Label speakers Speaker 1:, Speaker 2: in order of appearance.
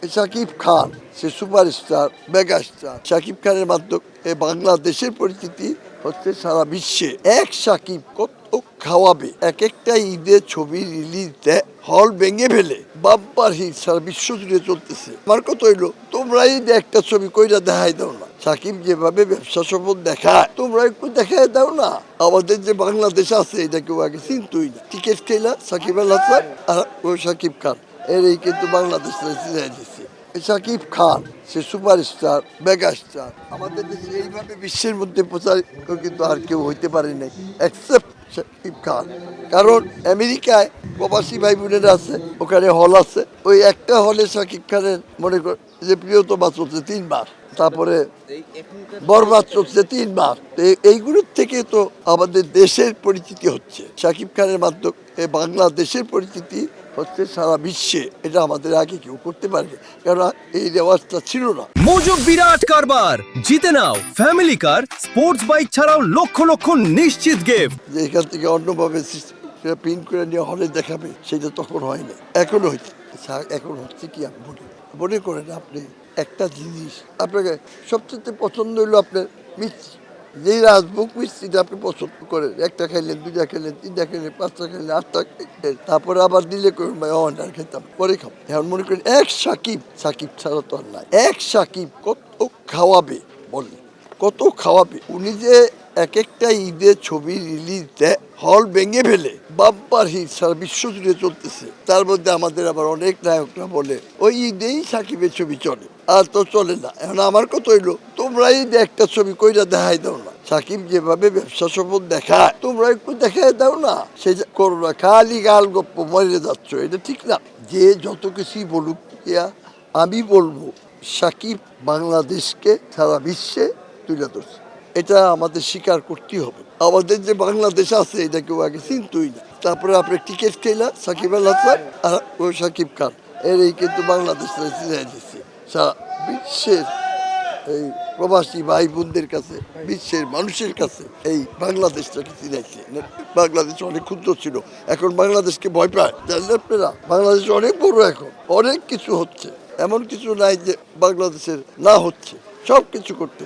Speaker 1: শাকিব খান সে superstar megastar. Shakib খানের মাধ্যমে বাংলাদেশের পরিচিতি হচ্ছে সারা বিশ্বে। এক শাকিব কত খাওয়াবে, এক একটা ঈদের ছবি রিলিজ দেয় হল ভেঙে ফেলে, বাম্পার হিট সারা বিশ্ব জুড়ে চলতেছে। আমার কথা হইলো তোমরা ঈদে একটা ছবি কইরা দেখাই দাও না। শাকিব যেভাবে ব্যবসা সফল দেখায় তোমরা একটু দেখাই দাও না। আমাদের যে বাংলাদেশ আছে এটা কেউ আগে চিনতই না। টিকিট খেলা সাকিব আল হাসান আর ও শাকিব খান এরই কিন্তু বাংলাদেশ চিনাই দিচ্ছে। শাকিব খান সে সুপারস্টার মেগাস্টার। আমাদের দেশে এইভাবে বিশ্বের মধ্যে প্রচার কিন্তু আর কেউ হইতে পারে নাই এক্সেপ্ট শাকিব খান। কারণ আমেরিকায় প্রবাসী ভাই বোনেরা আছে, ওখানে হল আছে। ওই একটা হলে শাকিব খানের মনে কর যে প্রিয়তমা চলছে 3 মাস, তারপরে বরবাদ চলছে 3 মাস। এইগুলোর থেকে তো আমাদের দেশের পরিচিতি হচ্ছে। শাকিব খানের মাধ্যমে বাংলাদেশের পরিচিতি হচ্ছে সারা বিশ্বে। এটা আমাদের আগে কেউ করতে পারবে, কারণ এই রেওয়াজটা ছিল না।
Speaker 2: মজুক বিরাট কারবার, জিতে নাও ফ্যামিলি কার, স্পোর্টস বাইক ছাড়াও লক্ষ লক্ষ নিশ্চিত গিফট।
Speaker 1: যে এখান থেকে অন্যভাবে প্রিন্ট করে নিয়ে হলে দেখাবে, সেটা তখন হয় না, এখন হচ্ছে। এখন হচ্ছে কি আপনি মনে করেন, আপনি একটা জিনিস আপনাকে সবচেয়ে পছন্দ হইলো আপনার মিষ্টি, যেই রাজভোগ মিষ্টিটা আপনি পছন্দ করেন, একটা খাইলেন, 2টা খাইলেন, 3টা খাইলেন, 5টা খাইলেন, 8টা খাইলেন, তারপরে আবার দিলে করুন ভাই অনার খেতাম, পরে খাবো। এখন মনে করেন এক সাকিব ছাড়া তো আর নাই। এক সাকিব কত খাওয়াবে বলে, কত খাওয়াবে। উনি যে এক একটা ঈদের ছবি রিলিজ দেয় হল ভেঙে ফেলে, বাম্পার হিট সারা বিশ্ব জুড়ে চলতেছে। তার মধ্যে আমাদের আবার অনেক নায়করা বলে ওই ঈদেই সাকিবের ছবি চলে, আর তো চলে না। এখন আমার কথা হইলো তোমরা ঈদে একটা ছবি কইরা দেখাই দাও না। সাকিব যেভাবে ব্যবসা সফল দেখায় তোমরা একটু দেখাই দাও না। সে করো না, খালি গাল গপ্প মরে যাচ্ছ, এটা ঠিক না। যে যত কিছুই বলুক, আমি বলবো সাকিব বাংলাদেশকে সারা বিশ্বে তুলে ধরছে। এটা আমাদের স্বীকার করতেই হবে। আমাদের যে বাংলাদেশ আছে এটা কেউ আগে চিনতই না। তারপরে আপনি টিকিট খেলা সাকিব আল হাসান আর ও শাকিব খান এরই কিন্তু বাংলাদেশ চিনাই দিচ্ছে সারা বিশ্বের এই প্রবাসী ভাই বোনদের কাছে, বিশ্বের মানুষের কাছে এই বাংলাদেশটাকে চিনাইছে। বাংলাদেশ অনেক ক্ষুদ্র ছিল, এখন বাংলাদেশকে ভয় পায়, জানলেন আপনারা? বাংলাদেশ অনেক বড়, এখন অনেক কিছু হচ্ছে, এমন কিছু নাই যে বাংলাদেশের না হচ্ছে, সব কিছু করতে